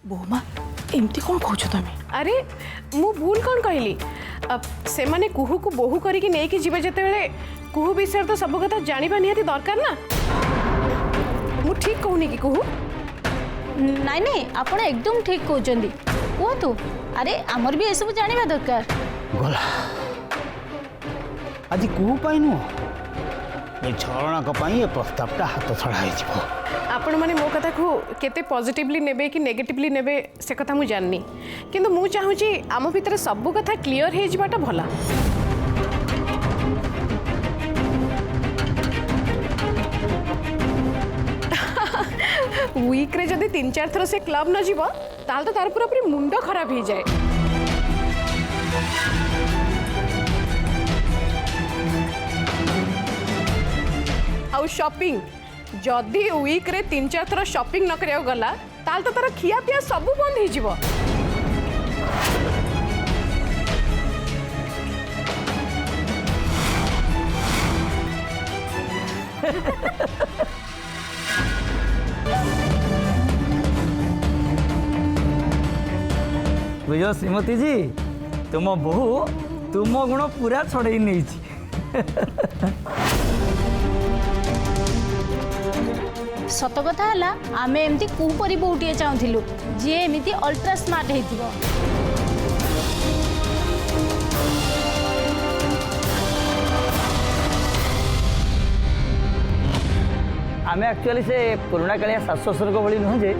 बोमा एमती कौन कह तुम? अरे मु भूल कौन कहली से माने कुहू को बोहू करके नेकी जीवे जते बेले कुहू विषय तो सब कथा जानिबा निहाती दरकार ना। मु ठीक कहूनी कि कुहू? नाई नहीं आपण एकदम ठीक कहते कहतु। अरे आमर भी सब जानिबा दरकार। गला आज कुहू पाई नुह ये झरणाक पाई ये प्रस्तावटा हाथ छड़ा हो। आपण माने मो कथा को केते पॉजिटिवली नेबे कि नेगेटिवली नेबे से कथा मु जाननी किंतु मु चाहूची आम भितर सब कथा क्लियर हे जिबाटा भला। वीक रे जदी 3-4 थर से क्लब न जीव ताल तो तार पूरा मुंड खराब हो जाए। आउ शॉपिंग जदि वीक रे 3-4 थर शॉपिंग न करिया गला ताल तो तार खिया पिया सब बंद हो जीव। बुझ श्रीमती जी तुम बहु तुम गुण पूरा छड़े नहीं। सत कथा है आमे एमती कुपरी बहुटे चाहूलु जी एमती अल्ट्रा स्मार्ट हो। आम एक्चुअली से पुराणा कालिया सासु ससुर को भली नुह जे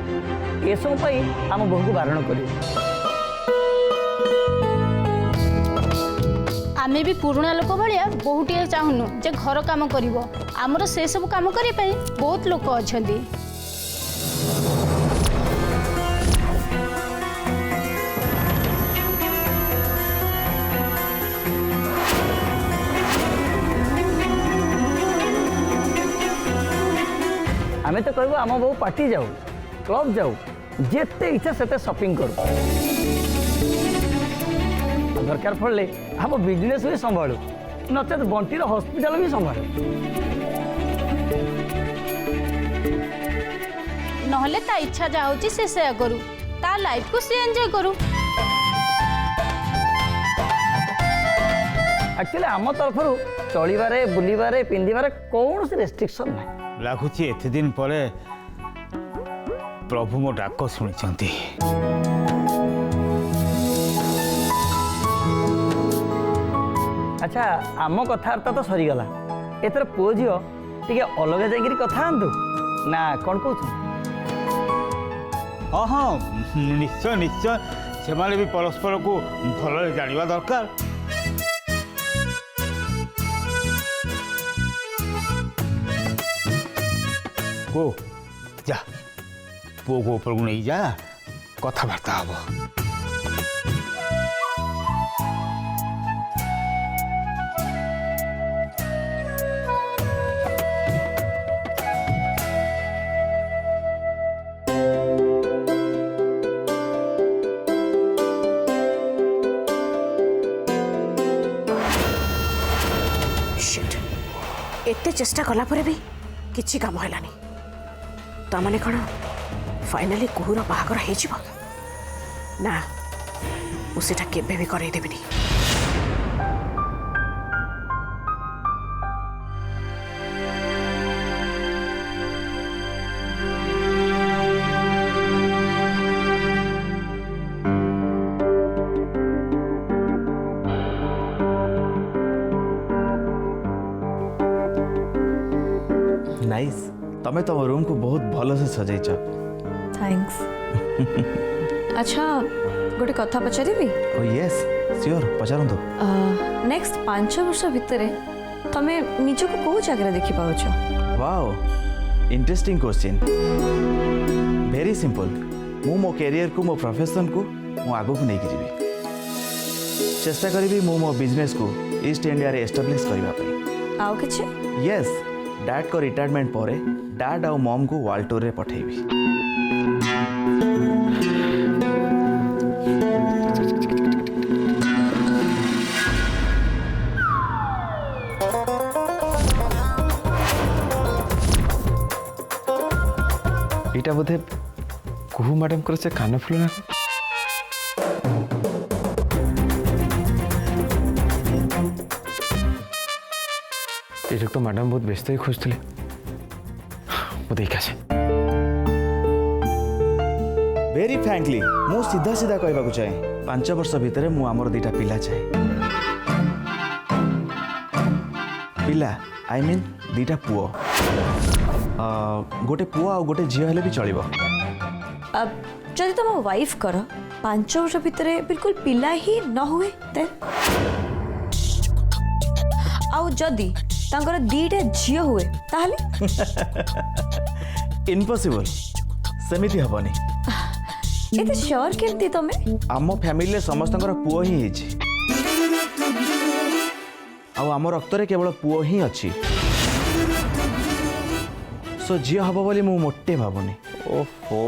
ये सब आम बहु को बारण कर। आमे भी पुराणा लोक भाया बहुटे चाहूनु जे घर काम करिवो आमर से सब काम करिया पई बहुत लोक अछंती। आमे तो कहबो आम बहु पार्टी जाऊ क्लब जाऊ जेते इच्छा सेते शॉपिंग करू दरकार पड़े हम बिजनेस भी संभालू नचेत बंटीर हॉस्पिटल भी संभालू नहले ता इच्छा जाऊची से शेयर करू ता लाइफ को से एंजॉय करू। एक्चुअली आम तरफ चलिबारे बुलिबारे पिंधिबारे कौन रेस्ट्रिक्शन ना लगुच एत दिन पर प्रभु मो डाक शुणी। अच्छा आम कथबार्ता तो सरीगला एथर पुओ झील टे अलग जाकि कथा आंतु ना कौन कौन? हाँ हाँ निश्चय निश्चय से भी परस्पर को भल जाना दरकार। को जा पुओ को ऊपर को नहीं जा कथबार्ता हम। एते चेष्टा कला परे भी किछि काम हैलानी ता माने कौन फाइनाली कुहूर बाहागर हो जिवो ना उसेटा केबे भी करई देबिनी। नाइस तमें तुम रूम को बहुत भल से सजाइछ। थैंक्स। अच्छा गोटे कथा पचारिबी? ओ यस श्योर पचारंतु। नेक्स्ट 5 वर्ष भितर तमे निजको को जगह देखि पाउछ? Wow interesting question. Very simple मु मो कैरियर को मो प्रोफेशन को मु आगो को नहीं जीवी चेष्टा करी मु मो बिजनेस को ईस्ट इंडिया रे एस्टाब्लिश करबा पई। आउ किछ? यस डैड को रिटायरमेंट पर डैड और मॉम को वर्ल्ड टूर रे पठेबी। इटा बोधे कुहू मैडम को से कान फुल ना ये तो मैडम बहुत व्यस्त ही खोजते वो देखा से वेरी फ्रैंकली मु सीधा सीधा कहवाक चाहे 5 वर्ष भितर मु आमर 2टा पिला चाहे पिला आई मीन 2टा पुओ गोटे पुओ आ गोटे झील हेले भी चलिबो। अब जदि तुम वाइफ कर 5 वर्ष भितर बिल्कुल पिला ही न हुए देन आउ जदि तांकर 2टा झील हुए ताहले इम्पॉसिबल सेमिति हबनी। एते श्योर केमती तमे आम फैमिली समस्तंकर पुओ ही हेछि आउ आम रक्तरे केवल पुओ ही अच्छी सो झील हब बोली मु मोटे भावुनी। ओहो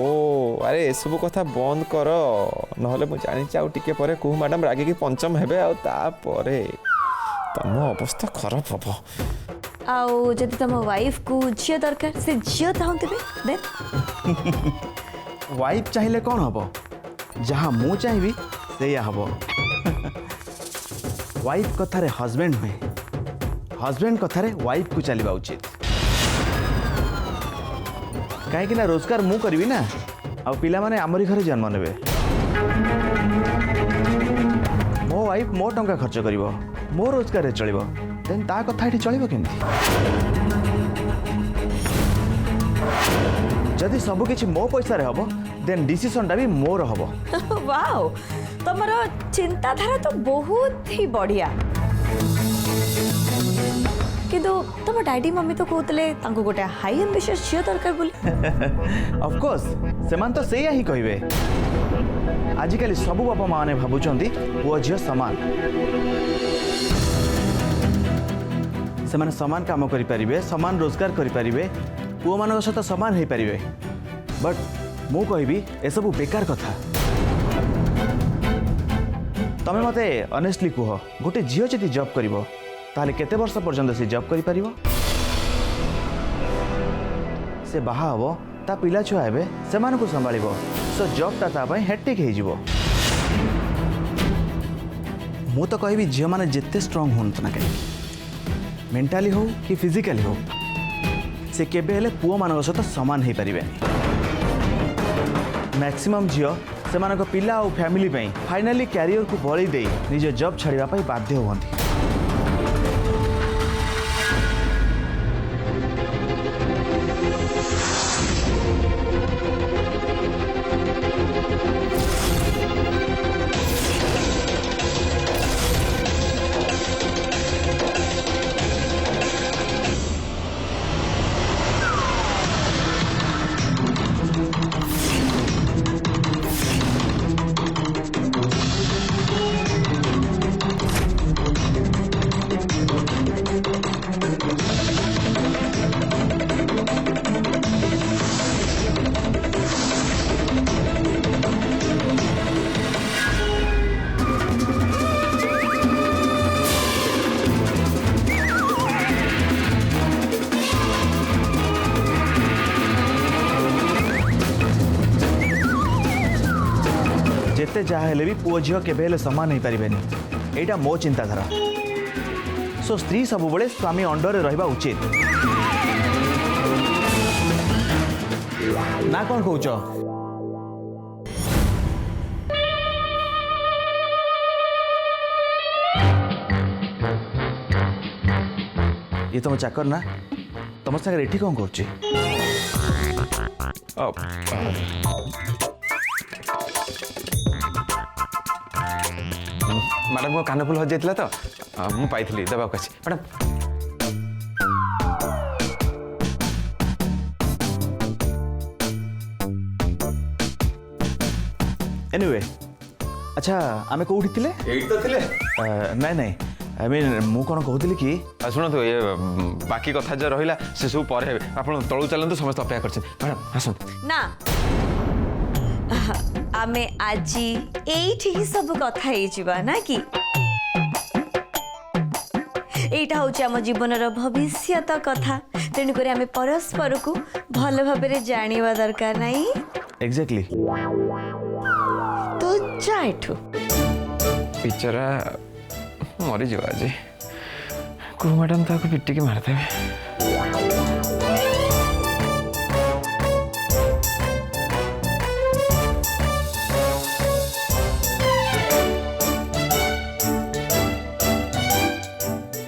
अरे ये सब कथा बंद कर नहले मु जानि आ टिके परे कुहू मैडम रागी की पंचम हेबे आ तापरे तम अवस्था खराब हबो। आउ जदि तुम वाइफ को झील दरकार से झील चाहते देन वाइफ चाहिए कौन हम जहाँ मु चाहिए से हम वाइफ कथारे हस्बैंड हुए हस्बैंड कथारे वाइफ को चलवा उचित कहीं ना रोजगार मु करी ना आ पिला माने आमरी घरे जन्म नेबे मो वाइफ मो टंका खर्च करिवो मो रोजगार चलिबो देन ता कथा एठी चलिबो केमती जदि सब किछि मो पैसा रे हबो देन डिसीजन टा भी मोर हबो। वाओ तमरो चिंताधारा तो बहुत ही बढ़िया किंतु तुम डैडी मम्मी तो कहते तांको गोटे हाई एम्बिशियस झील दरकार बोली ऑफ कोर्स सेमान तो सेया ही कहिबे आजिकल सब बापा माने भाबुचंदी पुओ झील समान सेमाने समान काम करि परिबे समान रोजगार करि परिबे पुओ मानक सहित समान हो पारे बट मु कहबी ए सब बेकार कथा तमे मते ऑनेस्टली कह गोटे झील जदि जॉब करिवो ताले केते वर्ष पर्यंत से जॉब करि परिवो से बाहा हबो ता पिला छुआ हेबे सेमान को संभाळिबो सो जॉब ता पई हेक्टिक हे जिवो मु तो कहबी झील माने जेते स्ट्रांग होन ना कहीं मेंटली हो कि फिजिकली हो से केबे हेले पुओ मानक सहित समान हो पारे मैक्सिमम झील से पिला और फैमिली पई फाइनली कैरियर को बळी दे निज जॉब छाड़िबा पई बाध्य होती जेते जहाँ हेले भी पुओ झील केबे हेले समान हो पारे एटा मो चिंताधारा सो स्त्री सब बड़े स्वामी अंडर रहिबा उचित ना कौन कहूच ये तुम चाकर ना तुम सागर एठी कौन करुच्ची मैडम को कान फुल हज जाता तो मुझे पाई देवाक अच्छी मैडम एनीवे अच्छा आमे कोठी थिले एई तो थिले नहीं नहीं आई मीन मु कौन कहूली कि शुणु तो ये बाकी कथा जो रहा से सब पर आप तलू चलते समस्त अपेक्षा कर मैडम आस ना आमे आजी एठी ही सब कथा ही जीवा ना कि एटा होची आम जीवनर भविष्यत कथा तेणुक आमे परस्पर को भल भाव जानिबा दरकार नहीं एग्जैक्टली तो जा एठू बिचरा मरीज आज कुहू मैडम ताको पिटिकी मारिदेवे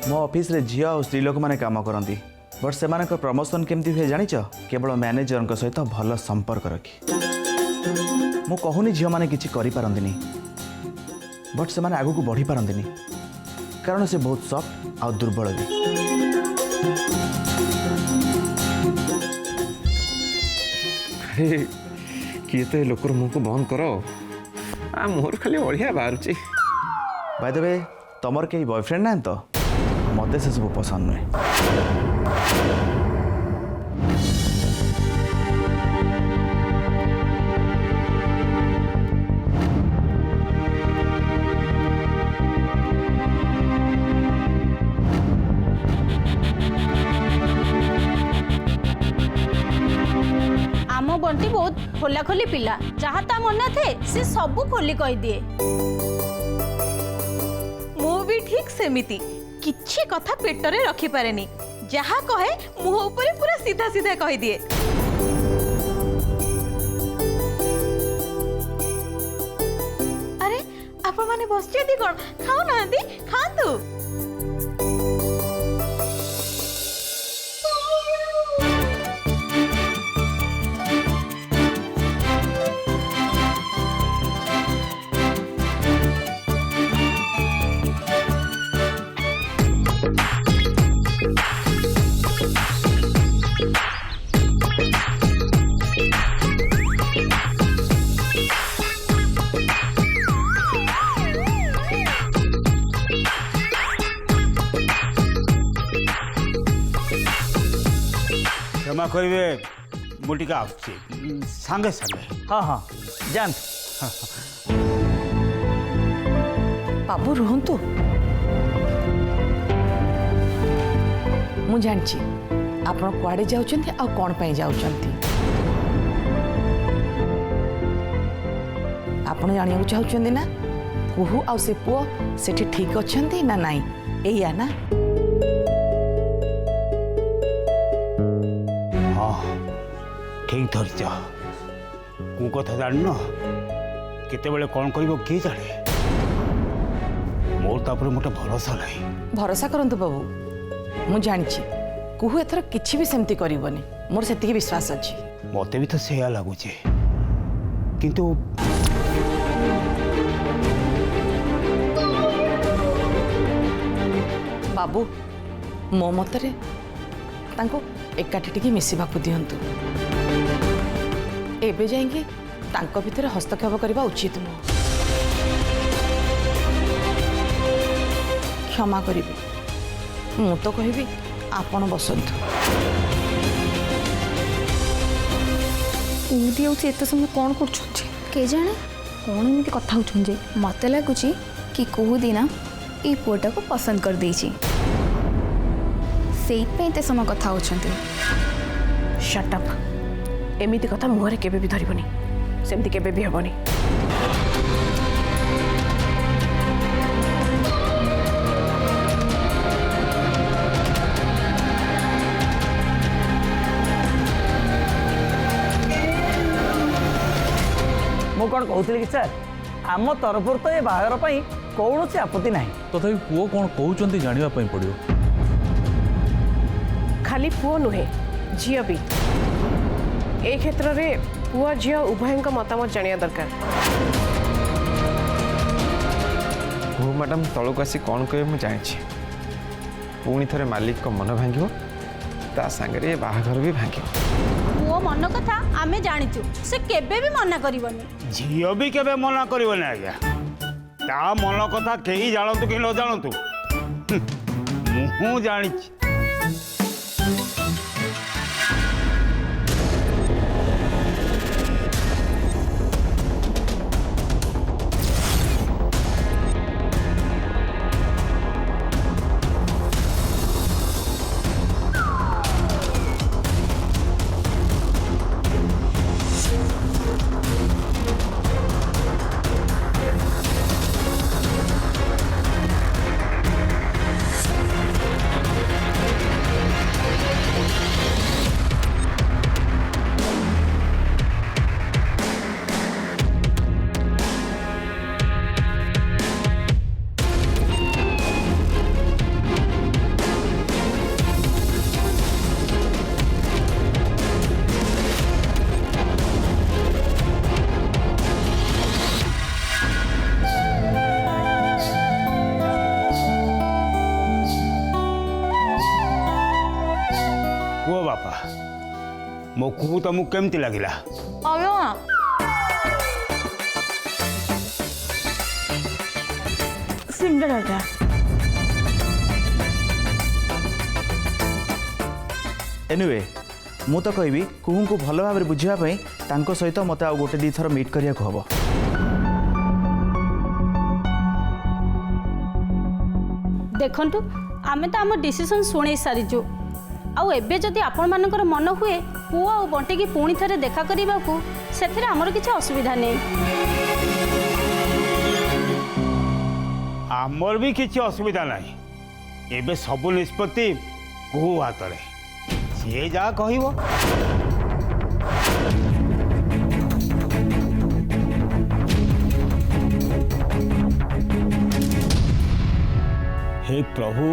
मो ऑफिस रे झियो और स्त्री लोक माने काम करती बट से प्रमोशन केमती हुए जानिच केवल मैनेजर सहित भल संपर्क रखी मु कहूनी झियो माने किछि करि पारंदिनी बट से माने आगु को बढ़ी पारंदिनी कारण से बहुत सॉफ्ट और दुर्बल भी अरे किए तो लोकर मुंह को बंद करो आ मोर खाली बढ़िया बाहरुची बाय द वे तमर के बॉयफ्रेंड ना तो मते से सब पसंद नुहे आम बंटी बहुत खोला खोली पिला जहाँ ता मन थे से सब खोली कही दिए मु भी ठीक सेमिति किछि कथा पेटरे रखी पारेनी जहाँ कहे मुह ऊपर पूरा सीधा सीधा कही दिए अरे आपण माने बसचेती कोन खाऊ नांदी खातु क्षमा करेंगे मुटिका आसुची सांगे सांगे हाँ हाँ जान बाबू रुहतु मु जानची आपण कुआडे जाउछंती आ कोन पई जाउछंती आपण जानिया चाहउछंती ना कुहू आ से पुओ सेठी ठीक अछंती ना नाही एया ना हाँ ठीक धरच कु कथा जान केते कौन कर किए जाने मोर तापर मोटे भरोसा नहीं भरोसा करंतु बाबू मु जानची कुहू एथर किछि भी सेमती करिवनी मोर सेतिकी विश्वास अछि मते भी तो सेया लगुचे किंतु बाबू मो मतरे तांको एकाठी टिके मिसिबाकू दियंतु एबे जाएंगे तांको भितर हस्तक्षेप करबा उचित नुह क्षमा करिबे मु तो कहबी आपण बसंतु एमती होती एत समय कौन कर के जाने कौन एमती कथा होछुंजे मत लगुच कि कुहू दिना ये पुआटा को पसंद कर देछि सेइतपे एते समय कथा होछंती शट अप एमिति कथा मुहरे केबे भी धरिबनी सेमति केबे भी हेबनी मु कौन कहूली कि सर आम तरफ तो ये बाहर कौन से आपत्ति ना तथापि पुओ कौन कहते जाना पड़ो खाली पुओ नुहे झियो भी ए क्षेत्र में पुओ झियो उभय मतामत जानिया दरकार कुहू मैडम तलक आसी कौन कहे मुझे जानी पुणी थे मालिक को मन भांग ता सांगे बाहाघर भी भांग पुओ मन कथा आमे जानिचु से केबे भी मना करिवनी झील भी केबे मना करबनी आज्ञा ता मन कथा कहीं जानतु कि न जानतु मु जानी मो कुहू तुमको केमती लगिला? अगं सुंदर था। एनीवे मु तो कहबी कुहू को भल भाव बुझापी सहित मत आउ गोटे दी थर मीट करिया को हबो। देखंतु आमे तो आम डिसीजन शुणे सारीचु आउ एबे जदि आपण मानकर मन हुए पुओ आ बंटी की पुणी थरे देखा करबा को सेथिरे हमर किछ असुविधा नै। आमर भी किसी असुविधा नहीं। एबे सब निष्पत्ति कुहू हाथ में सी जहाँ कह हे प्रभु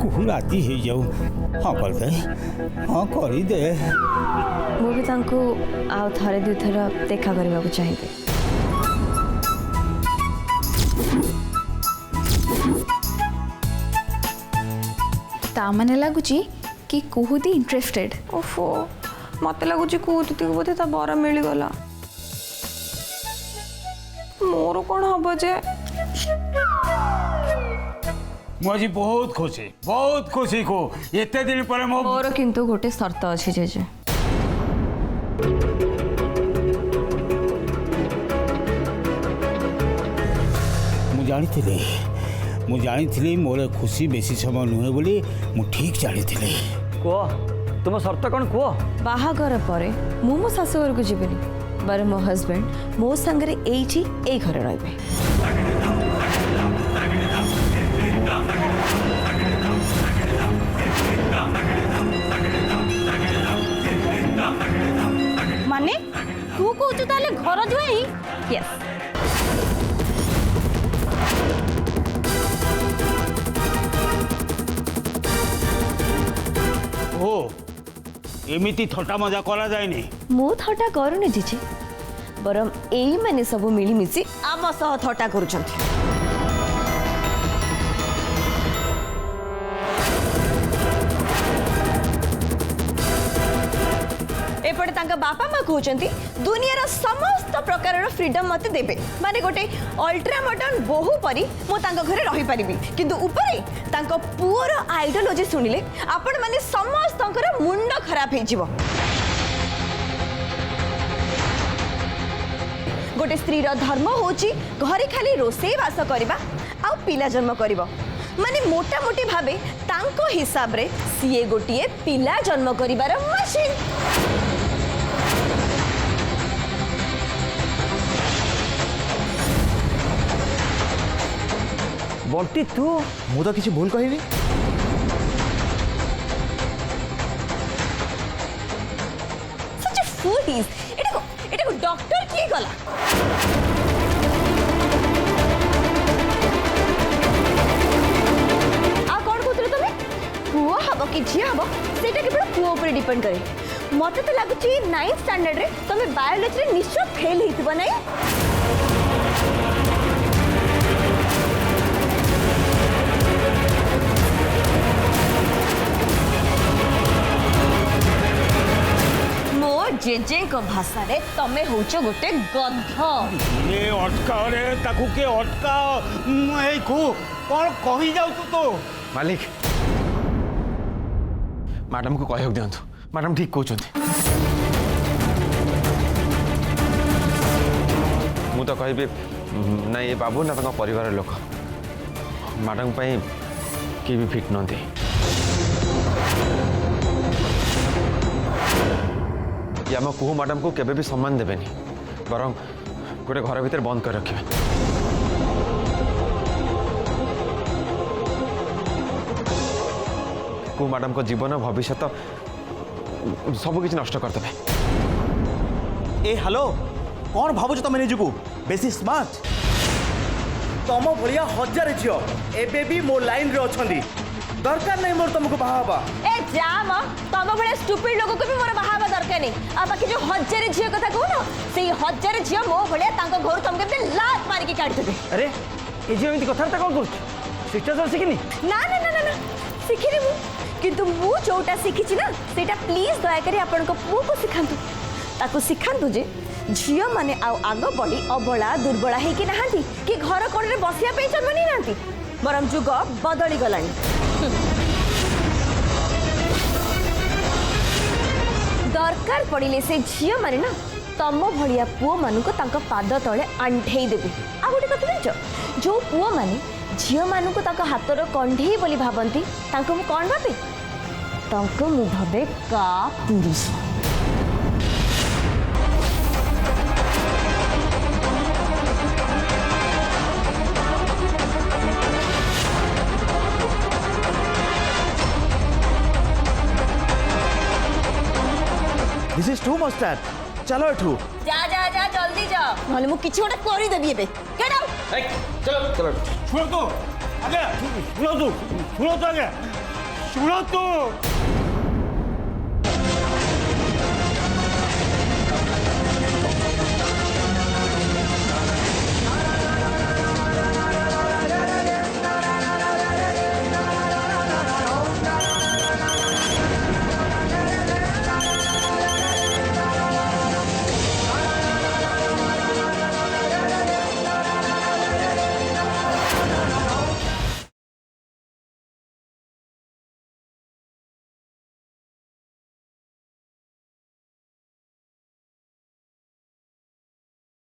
कुहू राजी हो जाऊ। हाँ कर दे, हाँ कर दे। ମୁଁ ବି ତାଙ୍କୁ ଆଉ ଥରେ ଦୁଇଥର ଦେଖା କରିବାକୁ ଚାହିଁବି। ताने लगुच कि कुहुदी इंटरेस्टेड। ओफो मत लगुच कुहुदी को बोधे ता बर मिलगला। मोर कौन हम जे मुझे बहुत खुशी को एते दिन पर मोर किंतु गोटे शर्त अच्छी जेजे। मु जानी मोर खुशी बेसी समय नुहे बोली मु ठीक जानी। कह तुम शर्त कौन कह? बाहागर पर मु मो शाशुघर को जीवनी बर मो हस्बैंड मो संगे एठी ए घरे रहिबे। माने तू कहू ताले घर जुआई? यस ओ एमिति थटा मजा करा जायनी। मु थटा करूनी जीजे बरम एई माने सब मिली मिसी आम सह थटा करूछंती। एपटे तांका बापा माँ कहते दुनियार समस्त प्रकार फ्रीडम मत देबे माने गोटे अल्ट्रा मॉडर्न बहु परी मो तांका घरे रही परिबी किंतु ऊपरे तांका पुअर आइडियोलॉजी सुनिले आपण माने समस्तंकर मुंड खराब हे जीवो। गोटे स्त्री रो धर्म होची घरे खाली रोसे वास करबा आ पिला जन्म करबो माने मोटा मोटी भाबे तांको हिसाब रे सीए गोटिए पिला जन्म करिबार मशीन। बंटी तू मु तो किसी भूल कहनी। सच अ फूल एटा को डॉक्टर की गला। आ कौन कहते तुम पुओ हम कि झी हम सेटा केवल पुओ ऊपर डिपेंड करे। मत तो लगुच 9th स्टैंडर्ड रे तुम बायोलॉजी रे निश्चय फेल हेतिबो नै। जेजे को भाषा रे तमे होचो गोटे गध। ये अटका रे ताकू के अटका ए को कौन कहि जाउ तो मालिक मैडम को कहक दियंतु मैडम ठीक कहते। मु तो कहबी ना ये बाबू ना तक परिवार लोक मैडम कि भी फिट नथी। आम कुहू मैडम को केबे भी सम्मान देवेनी बरं गोटे घर भीतर बंद कर रखे। कुहू मैडम को जीवन भविष्य सब किसी नष्ट करदे। ए हेलो कौन भावुच तुम निजु बेसी स्मार्ट? तुम भलिया हजार झील एबे भी मो लाइन रे अछंदी दरकार नहीं मोर तुमको बाहाबा। ए जाम तम बड़े स्टूपिड लोग को भी मोर बाहाबा दरकार नहीं। आ बाकी जो हजार झील कथा कहू से हजार झील मो भलिया तांको घर तुम केते लात मारी के काट देबे। अरे ए जे एमती कथा कौन कर सिस्टर सिखनी? ना ना ना ना शिखिनी मु किंतु मु जोटा शिखिछि ना सेटा प्लीज दया करी आपन को पुओ को सिखांतु ताको सिखांतु जे झियो माने आग बड़ी अबला दुर्बला है कि नहांती कि घर कोणे बसिया पे जन्म नहीं नांती बरम जुग बदली गलानी दरकार पड़िले से झियो माने ना तम भलिया पुओ मानु को तांको पाद तले आंठेई देबे आ गोटे कथा जानिछ जो पुओ माने झियो मानु को तांको हातर कंढेई बोली भाबंती तांको मु कोन भाबे तांको मु भाबे का पुरुष this is too much dad चलो एठू जा जा जा जल्दी जा नहले मु किछि गोटे करि देबी एबे गेट आउट चलो चलो सुनो तो आगे सुनो तो आगे सुनो तो